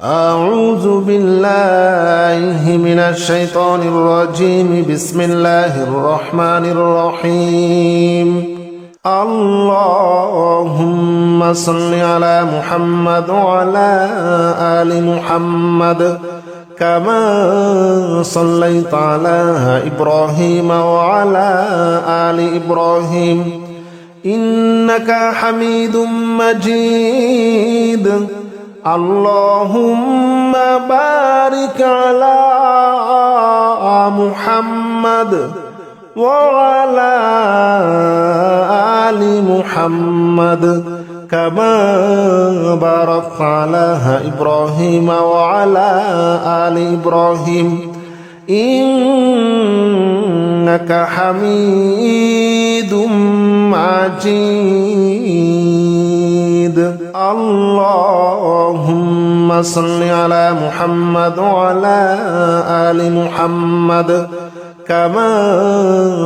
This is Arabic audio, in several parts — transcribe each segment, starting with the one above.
أعوذ بالله من الشيطان الرجيم. بسم الله الرحمن الرحيم. اللهم صل على محمد وعلى آل محمد كما صليت على إبراهيم وعلى آل إبراهيم إنك حميد مجيد. اللهم بارك على محمد وعلى آل محمد كما باركت على إبراهيم وعلى آل إبراهيم إنك حميد مجيد. اللهم صل على محمد وعلى آل محمد كما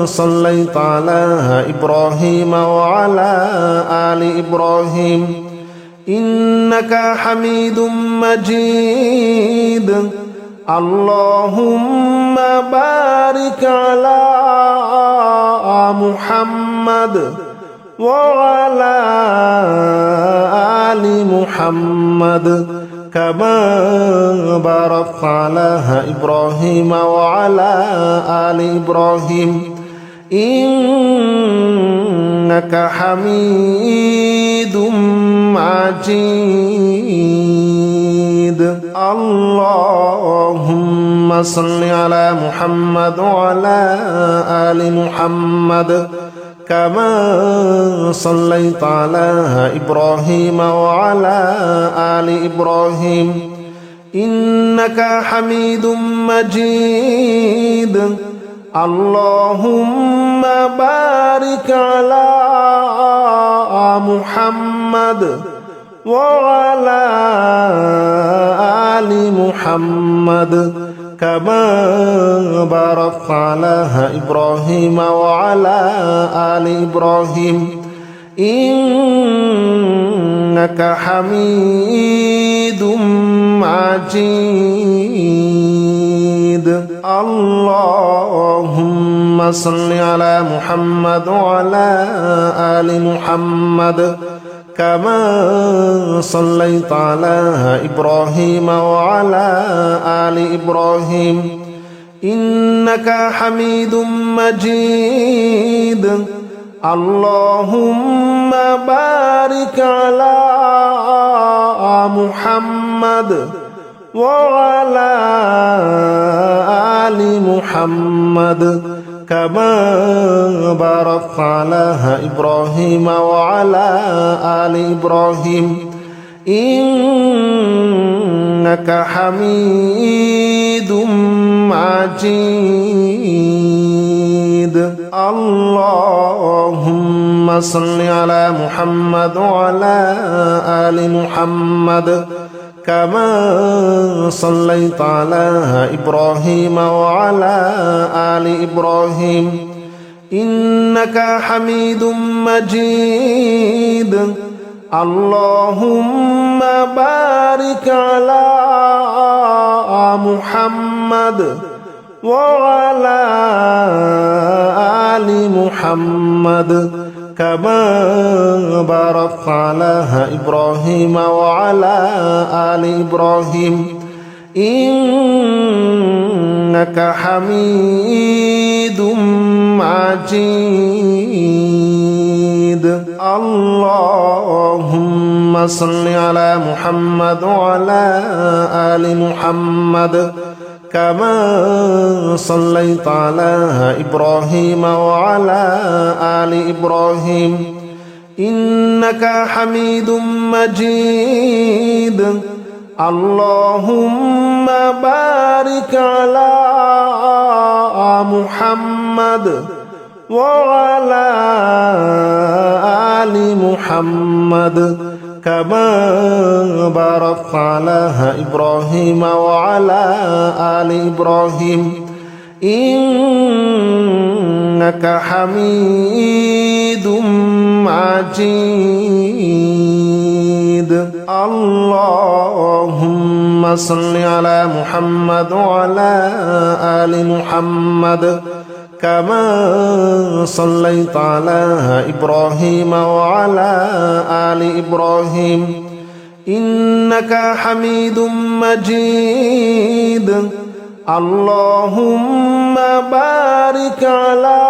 صليت على إبراهيم وعلى آل إبراهيم إنك حميد مجيد. اللهم بارك على محمد وعلى آل محمد كما باركت على إبراهيم وعلى آل إبراهيم إنك حميد مجيد. اللهم صل على محمد وعلى آل محمد كما صليت على إبراهيم وعلى آل إبراهيم إنك حميد مجيد. اللهم بارك على محمد وعلى آل محمد كما باركت على إبراهيم وعلى آل إبراهيم إنك حميد مجيد. اللهم صل على محمد وعلى آل محمد كما صليت على إبراهيم وعلى آل إبراهيم إنك حميد مجيد. اللهم بارك على محمد وعلى آل محمد كما باركت على إبراهيم وعلى آل إبراهيم إنك حميد مجيد. اللهم صل على محمد وعلى آل محمد كما صليت على إبراهيم وعلى آل إبراهيم إنك حميد مجيد. اللهم بارك على محمد وعلى آل محمد كما باركت على إبراهيم وعلى آل إبراهيم إنك حميد مجيد. اللهم صل على محمد وعلى آل محمد كما صليت على إبراهيم وعلى آل إبراهيم إنك حميد مجيد. اللهم بارك على محمد وعلى آل محمد كما باركت على إبراهيم وعلى آل إبراهيم إنك حميد مجيد. اللهم صل على محمد وعلى آل محمد كما صليت على إبراهيم وعلى آل إبراهيم إنك حميد مجيد اللهم بارك على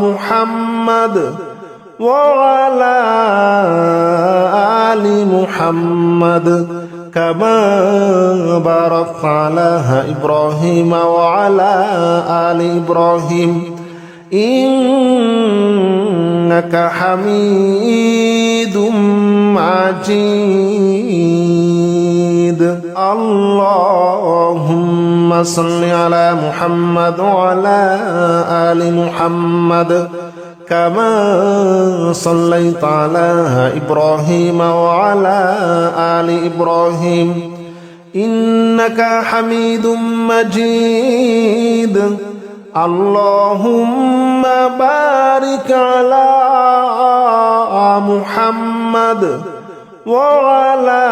محمد وعلى آل محمد كما باركت على إبراهيم وعلى آل إبراهيم إنك حميد مجيد اللهم صل على محمد وعلى آل محمد كما صليت على إبراهيم وعلى آل إبراهيم إنك حميد مجيد اللهم بارك على محمد وعلى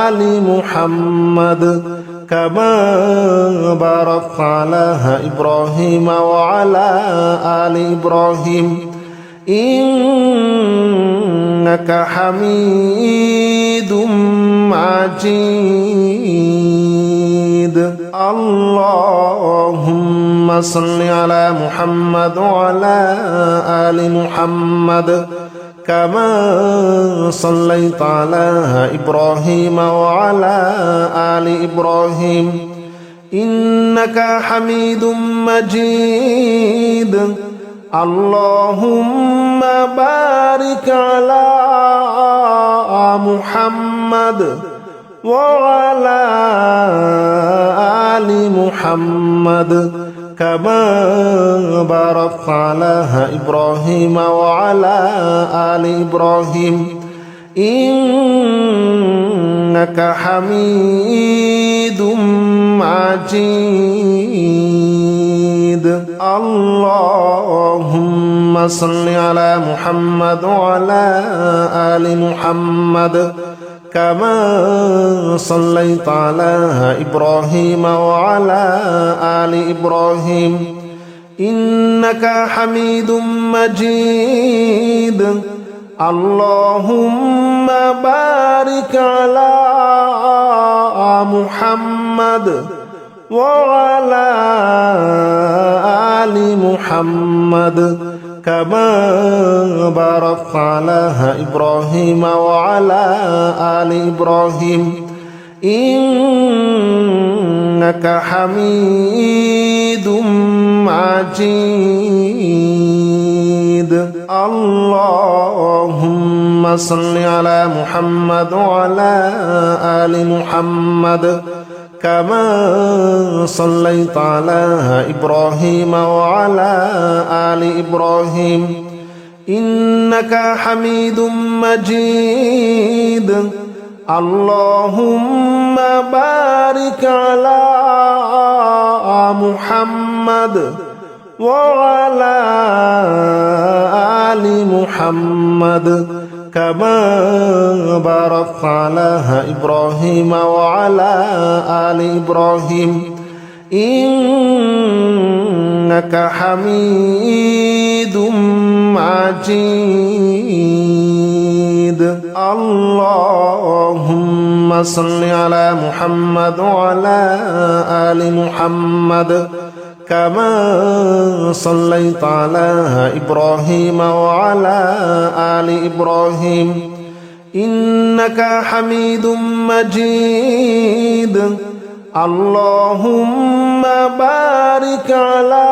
آل محمد كما باركت على إبراهيم وعلى آل إبراهيم إنك حميد مجيد اللهم صل على محمد وعلى آل محمد كما صليت على إبراهيم وعلى آل إبراهيم إنك حميد مجيد اللهم بارك على محمد وعلى آل محمد كما باركت على إبراهيم وعلى آل إبراهيم إنك حميد مجيد اللهم صل على محمد وعلى آل محمد كما صليت على إبراهيم وعلى آل إبراهيم إنك حميد مجيد اللهم بارك على محمد وعلى آل محمد كما باركت على إبراهيم وعلى آل إبراهيم إنك حميد مجيد اللهم صل على محمد وعلى آل محمد كما صليت على إبراهيم وعلى آل إبراهيم إنك حميد مجيد اللهم بارك على محمد وعلى آل محمد كما باركت على إبراهيم وعلى آل إبراهيم إنك حميد مجيد اللهم صل على محمد وعلى آل محمد كما صليت على إبراهيم وعلى آل إبراهيم إنك حميد مجيد اللهم بارك على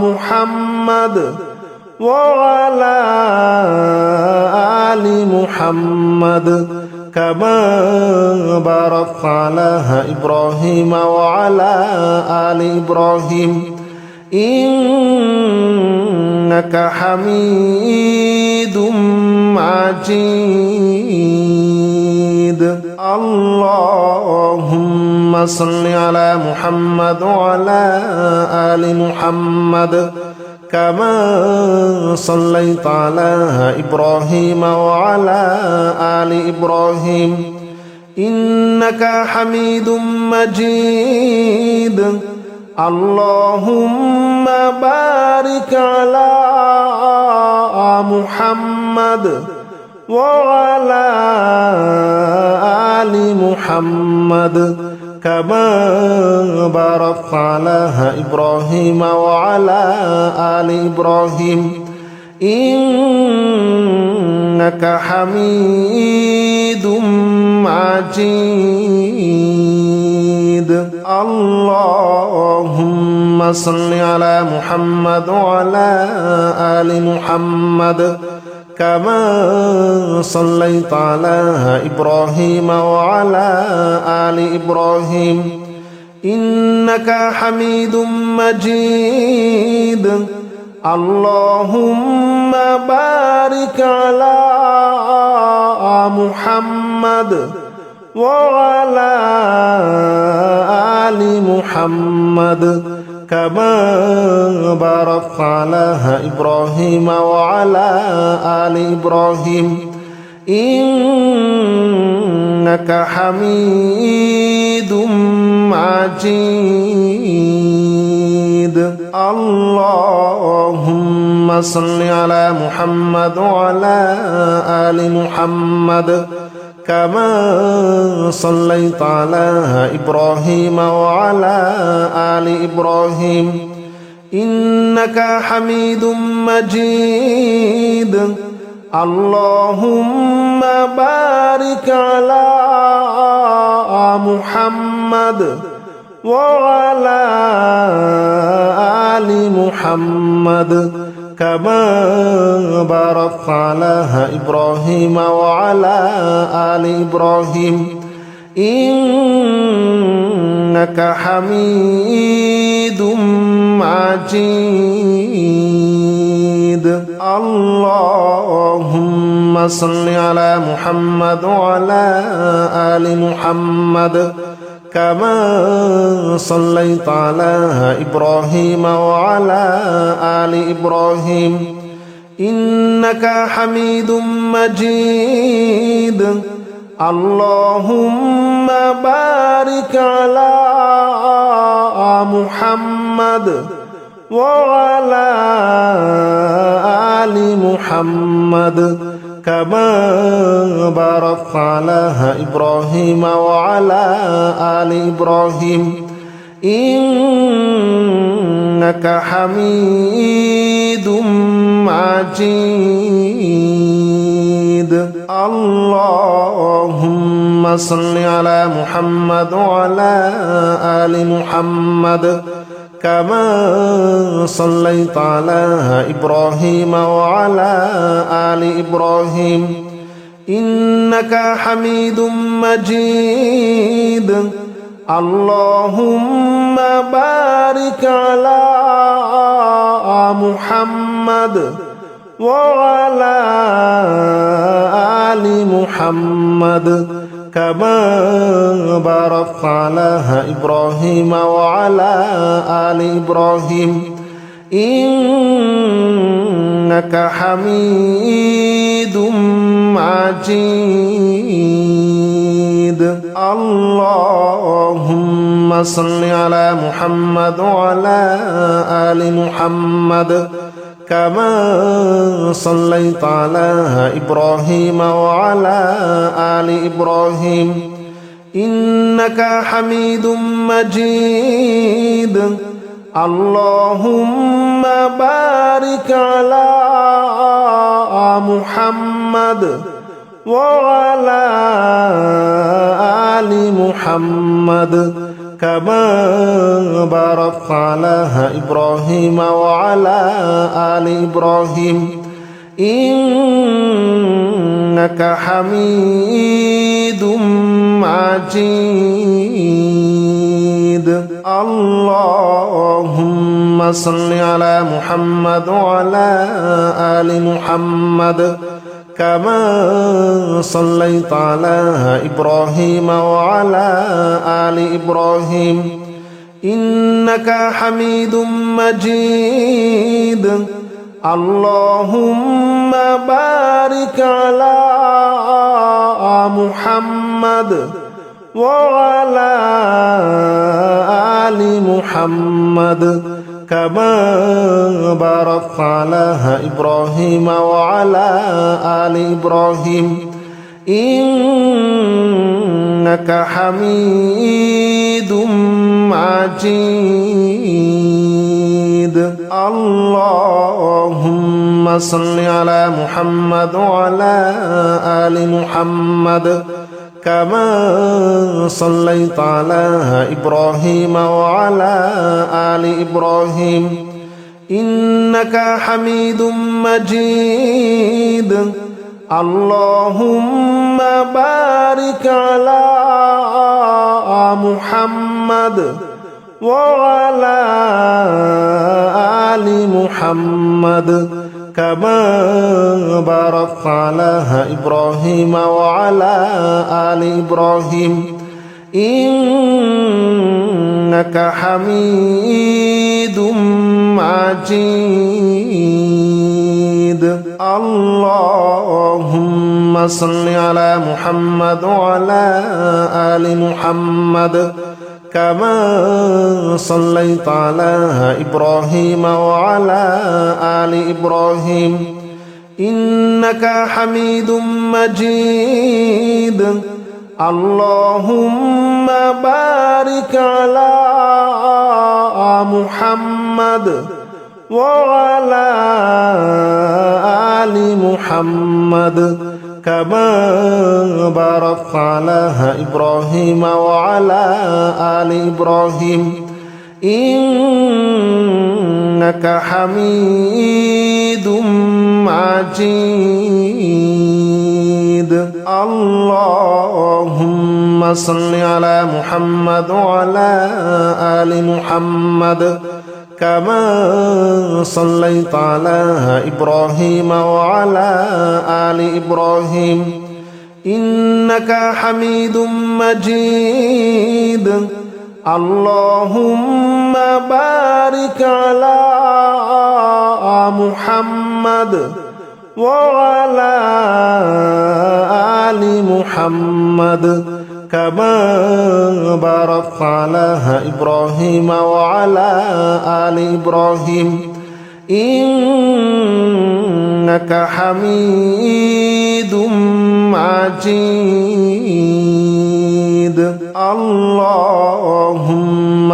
محمد وعلى آل محمد كما باركت على إبراهيم وعلى آل إبراهيم إنك حميد مجيد اللهم صل على محمد وعلى آل محمد كما صليت على إبراهيم وعلى آل إبراهيم إنك حميد مجيد اللهم بارك على محمد وعلى آل محمد كما باركت على إبراهيم وعلى آل إبراهيم إنك حميد مجيد اللهم صل على محمد وعلى آل محمد كما صليت على إبراهيم وعلى آل إبراهيم إنك حميد مجيد اللهم بارك على محمد وعلى آل محمد كما باركت على إبراهيم وعلى آل إبراهيم إنك حميد مجيد اللهم صل على محمد وعلى آل محمد كما صليت على إبراهيم وعلى آل إبراهيم إنك حميد مجيد اللهم بارك على محمد وعلى آل محمد كما باركت على إبراهيم وعلى آل إبراهيم إنك حميد مجيد اللهم صل على محمد وعلى آل محمد كما صليت على إبراهيم وعلى آل إبراهيم إنك حميد مجيد اللهم بارك على محمد وعلى آل محمد كما باركت على إبراهيم وعلى آل إبراهيم إنك حميد مجيد اللهم صل على محمد وعلى آل محمد كما صليت على إبراهيم وعلى آل إبراهيم إنك حميد مجيد اللهم بارك على محمد وعلى آل محمد كما باركت على إبراهيم وعلى آل إبراهيم إنك حميد مجيد اللهم صل على محمد وعلى آل محمد كما صليت على إبراهيم وعلى آل إبراهيم إنك حميد مجيد اللهم بارك على محمد وعلى آل محمد كما باركت على إبراهيم وعلى آل إبراهيم إنك حميد مجيد اللهم صل على محمد وعلى آل محمد كما صليت على إبراهيم وعلى آل إبراهيم إنك حميد مجيد اللهم بارك على محمد وعلى آل محمد كما باركت على إبراهيم وعلى آل إبراهيم إنك حميد مجيد اللهم صل على محمد وعلى آل محمد كما صليت على إبراهيم وعلى آل إبراهيم إنك حميد مجيد اللهم بارك على محمد وعلى آل محمد كما باركت على إبراهيم وعلى آل إبراهيم إنك حميد مجيد اللهم صل على محمد وعلى آل محمد كما صليت على إبراهيم وعلى آل إبراهيم إنك حميد مجيد اللهم بارك على محمد وعلى آل محمد كما باركت على إبراهيم وعلى آل إبراهيم إنك حميد مجيد اللهم صل على محمد وعلى آل محمد كما صليت على إبراهيم وعلى آل إبراهيم إنك حميد مجيد اللهم بارك على محمد وعلى آل محمد كما باركت على إبراهيم وعلى آل إبراهيم إنك حميد مجيد اللهم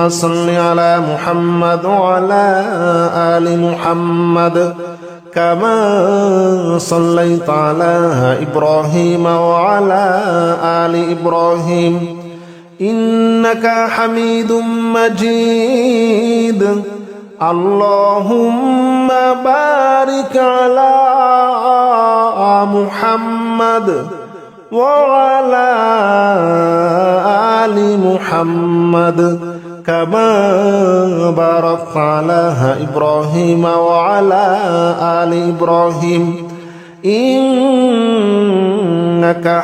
صل على محمد وعلى آل محمد كما صليت على إبراهيم وعلى آل إبراهيم إنك حميد مجيد اللهم بارك على محمد وعلى آل محمد كما باركت على إبراهيم وعلى آل إبراهيم إنك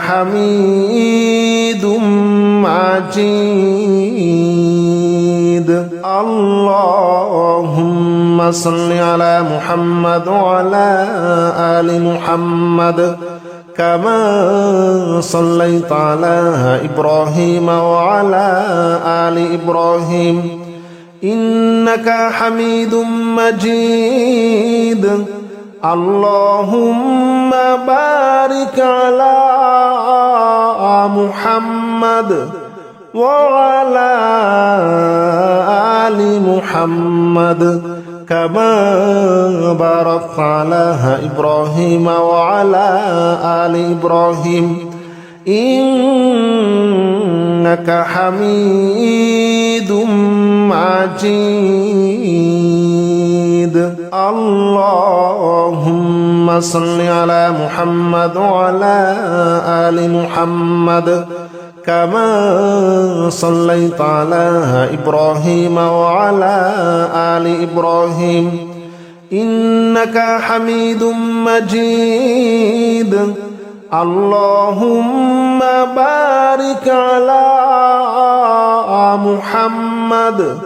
حميد مجيد اللهم صل على محمد وعلى آل محمد كما صليت على إبراهيم وعلى آل إبراهيم إنك حميد مجيد اللهم بارك على محمد وعلى آل محمد كما باركت على إبراهيم وعلى آل إبراهيم إنك حميد مجيد اللهم صل على محمد وعلى آل محمد كما صليت على إبراهيم وعلى آل إبراهيم إنك حميد مجيد اللهم بارك على محمد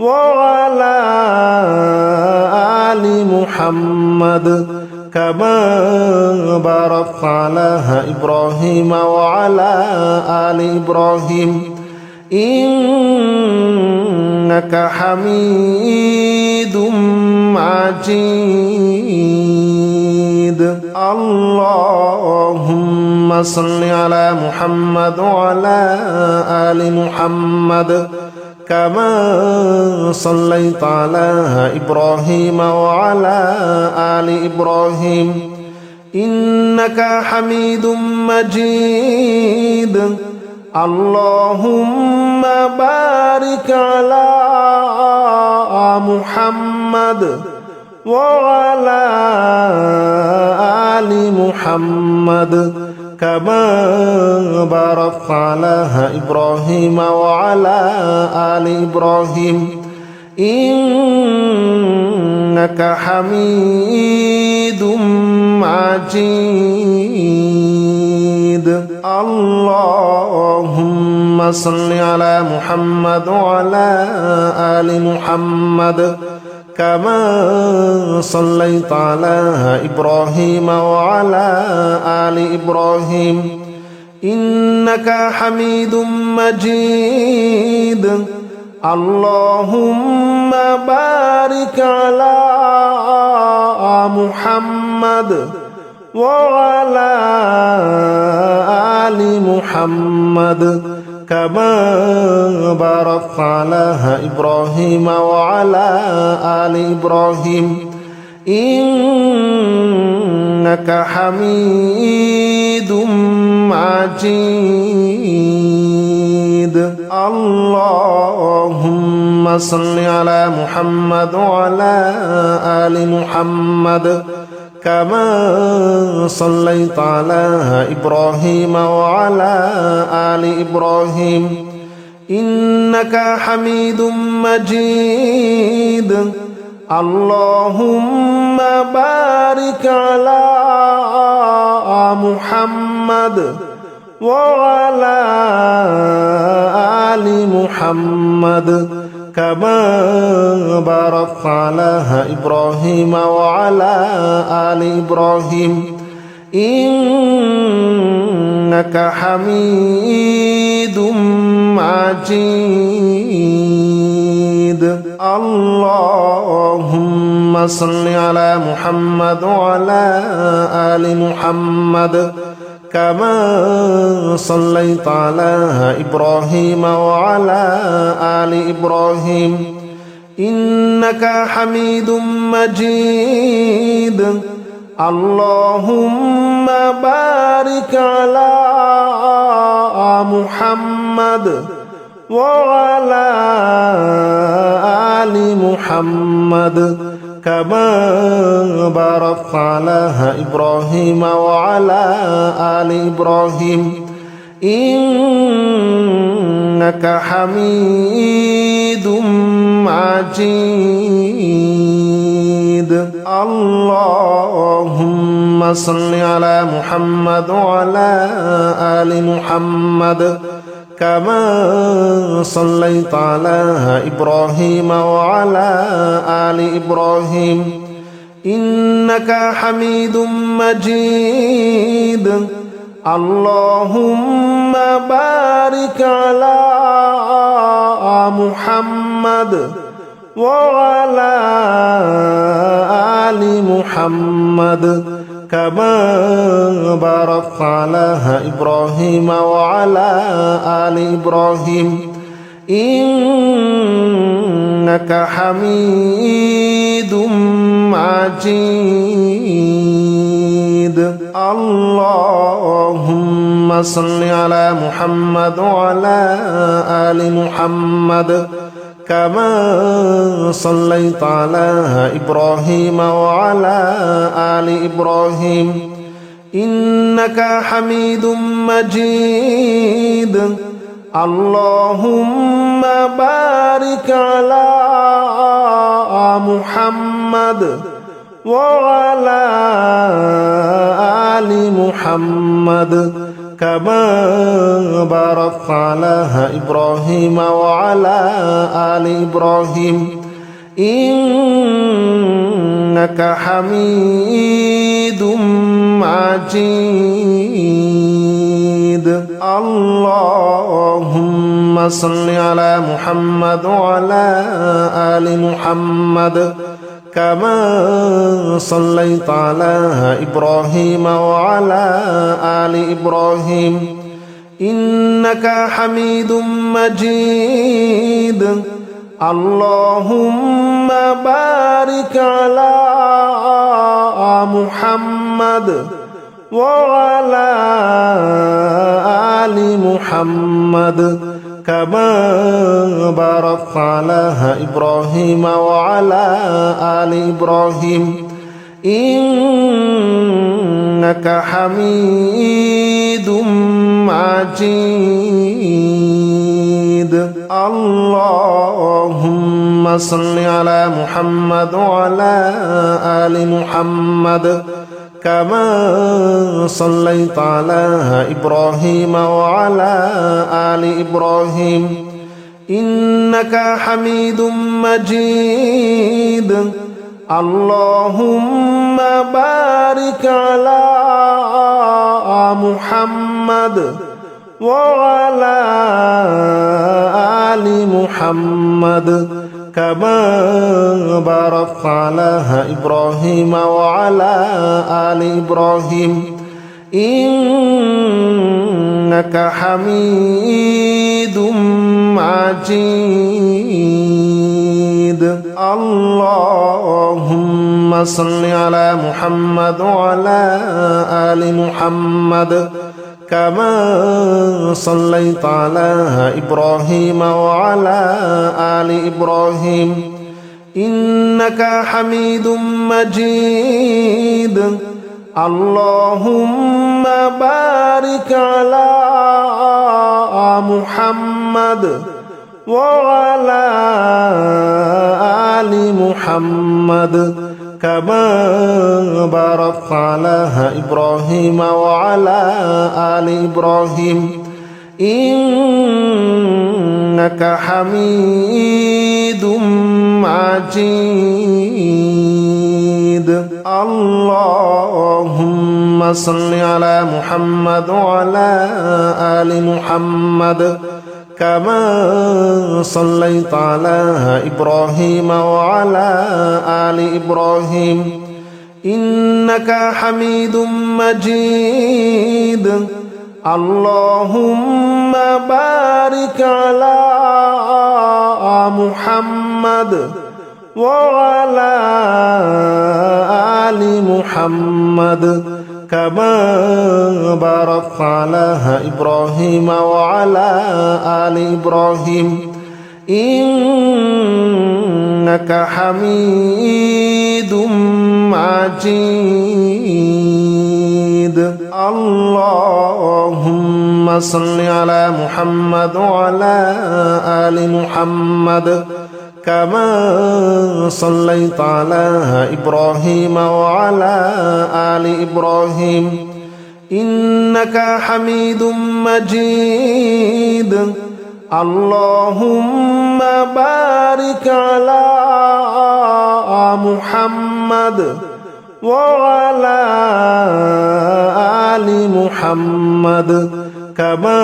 وعلى آل محمد كما باركت على إبراهيم وعلى آل إبراهيم إنك حميد مجيد اللهم صل على محمد وعلى آل محمد كما صليت على إبراهيم وعلى آل إبراهيم إنك حميد مجيد اللهم بارك على محمد وعلى آل محمد كما باركت على إبراهيم وعلى آل إبراهيم إنك حميد مجيد اللهم صل على محمد وعلى آل محمد كما صليت على إبراهيم وعلى آل إبراهيم إنك حميد مجيد اللهم بارك على محمد وعلى آل محمد كما باركت على إبراهيم وعلى آل إبراهيم إنك حميد مجيد اللهم صل على محمد وعلى آل محمد كما صليت على إبراهيم وعلى آل إبراهيم إنك حميد مجيد اللهم بارك على محمد وعلى آل محمد كما باركت على إبراهيم وعلى آل إبراهيم إنك حميد مجيد اللهم صل على محمد وعلى آل محمد كما صليت على إبراهيم وعلى آل إبراهيم إنك حميد مجيد اللهم بارك على محمد وعلى آل محمد كما باركت على إبراهيم وعلى آل إبراهيم إنك حميد مجيد اللهم صل على محمد وعلى آل محمد كما صليت على إبراهيم وعلى آل إبراهيم إنك حميد مجيد اللهم بارك على محمد وعلى آل محمد كما باركت على إبراهيم وعلى آل إبراهيم إنك حميد مجيد اللهم صل على محمد وعلى آل محمد كما صليت على إبراهيم وعلى آل إبراهيم إنك حميد مجيد اللهم بارك على محمد وعلى آل محمد كما باركت على إبراهيم وعلى آل إبراهيم إنك حميد مجيد اللهم صل على محمد وعلى آل محمد كما صليت على إبراهيم وعلى آل إبراهيم إنك حميد مجيد اللهم بارك على محمد وعلى آل محمد كما باركت على إبراهيم وعلى آل إبراهيم إنك حميد مجيد اللهم صل على محمد وعلى آل محمد كما صليت على إبراهيم وعلى آل إبراهيم إنك حميد مجيد اللهم بارك على محمد وعلى آل محمد كما باركت على إبراهيم وعلى آل إبراهيم إنك حميد مجيد اللهم صل على محمد وعلى آل محمد كما صليت على إبراهيم وعلى آل إبراهيم إنك حميد مجيد اللهم بارك على محمد وعلى آل محمد كما باركت على إبراهيم وعلى آل إبراهيم إنك حميد مجيد اللهم صل على محمد وعلى آل محمد كما صليت على إبراهيم وعلى آل إبراهيم إنك حميد مجيد اللهم بارك على محمد وعلى آل محمد كما باركت على إبراهيم وعلى آل إبراهيم إنك حميد مجيد اللهم صل على محمد وعلى آل محمد كما صليت على إبراهيم وعلى آل إبراهيم إنك حميد مجيد اللهم بارك على محمد وعلى آل محمد كما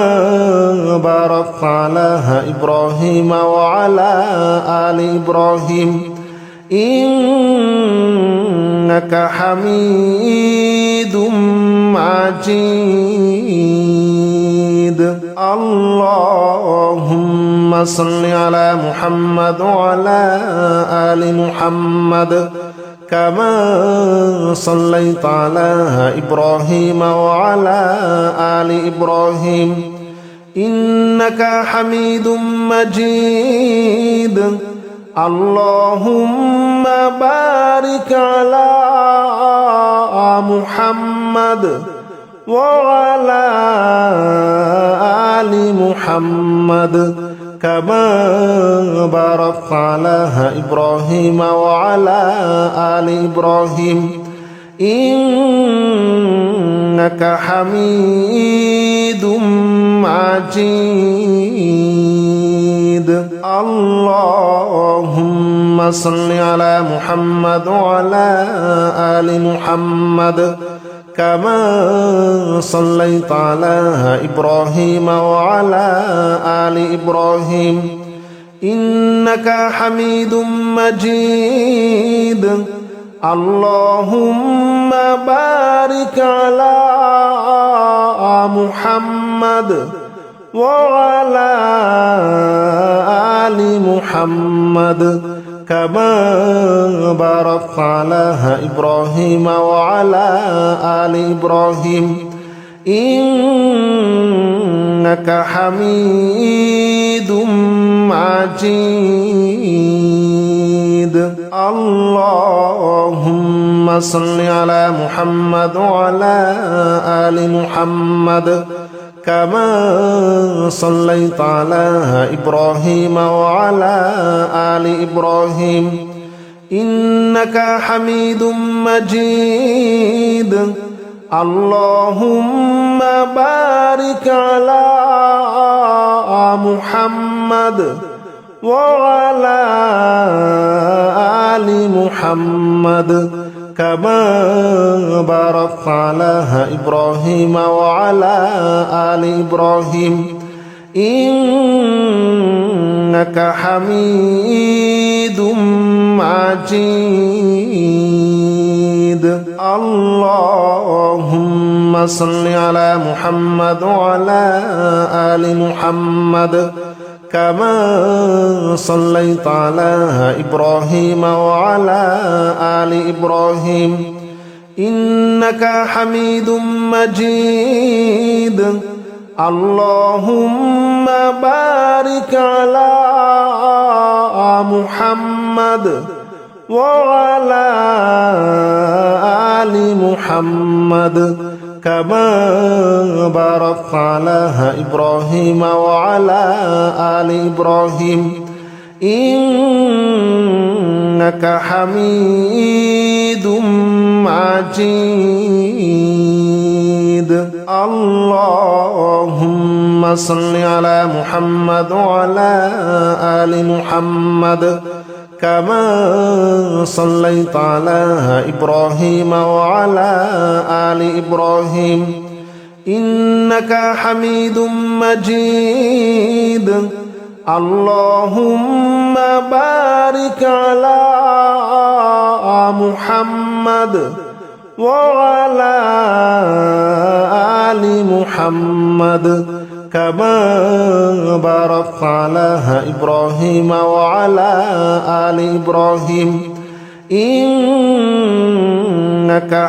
باركت على إبراهيم وعلى آل إبراهيم إنك حميد مجيد اللهم صل على محمد وعلى آل محمد كما صليت على إبراهيم وعلى آل إبراهيم إنك حميد مجيد اللهم بارك على محمد وعلى آل محمد كما باركت على إبراهيم وعلى آل إبراهيم إنك حميد مجيد اللهم صل على محمد وعلى آل محمد كما صليت على إبراهيم وعلى آل إبراهيم إنك حميد مجيد اللهم بارك على محمد وعلى آل محمد كما باركت على إبراهيم وعلى آل إبراهيم إنك حميد مجيد اللهم صل على محمد وعلى آل محمد كما صليت على إبراهيم وعلى آل إبراهيم إنك حميد مجيد اللهم بارك على محمد وعلى آل محمد كما باركت على إبراهيم وعلى آل إبراهيم إنك حميد مجيد اللهم صل على محمد وعلى آل محمد كما صليت على إبراهيم وعلى آل إبراهيم إنك حميد مجيد اللهم بارك على محمد وعلى آل محمد كما باركت على إبراهيم وعلى آل إبراهيم إنك حميد مجيد اللهم صل على محمد وعلى آل محمد كما صليت على إبراهيم وعلى آل إبراهيم إنك حميد مجيد اللهم بارك على محمد وعلى آل محمد كما باركت على إبراهيم وعلى آل إبراهيم إنك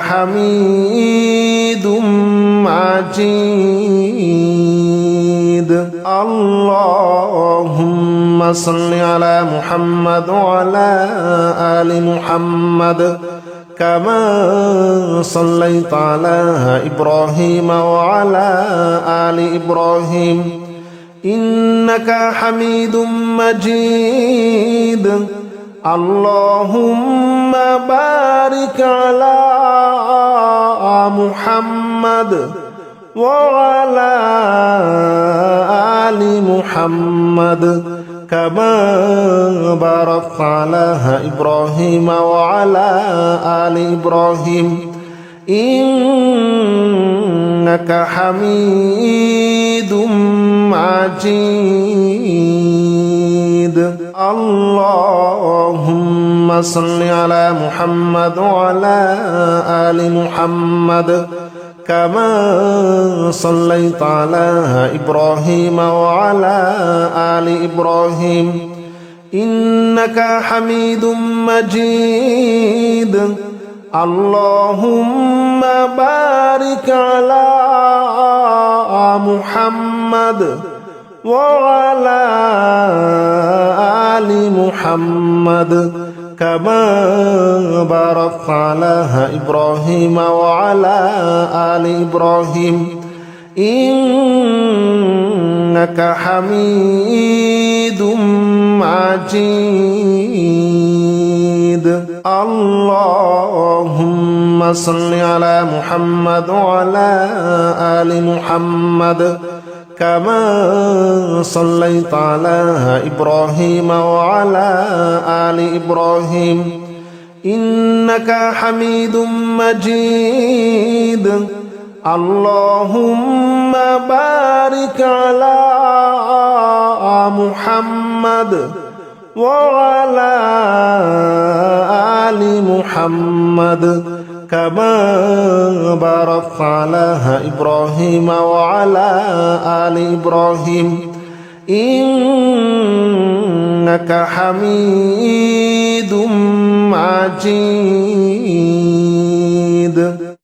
حميد مجيد اللهم صل على محمد وعلى آل محمد كما صليت على إبراهيم وعلى آل إبراهيم إنك حميد مجيد اللهم بارك على محمد وعلى آل محمد كما باركت على إبراهيم وعلى آل إبراهيم إنك حميد مجيد اللهم صل على محمد وعلى آل محمد كما صليت على إبراهيم وعلى آل إبراهيم إنك حميد مجيد اللهم بارك على محمد وعلى آل محمد كما باركت على إبراهيم وعلى آل إبراهيم إنك حميد مجيد اللهم صل على محمد وعلى آل محمد كما صليت على إبراهيم وعلى آل إبراهيم إنك حميد مجيد اللهم بارك على محمد وعلى آل محمد كما باركت على إبراهيم وعلى آل إبراهيم إنك حميد مجيد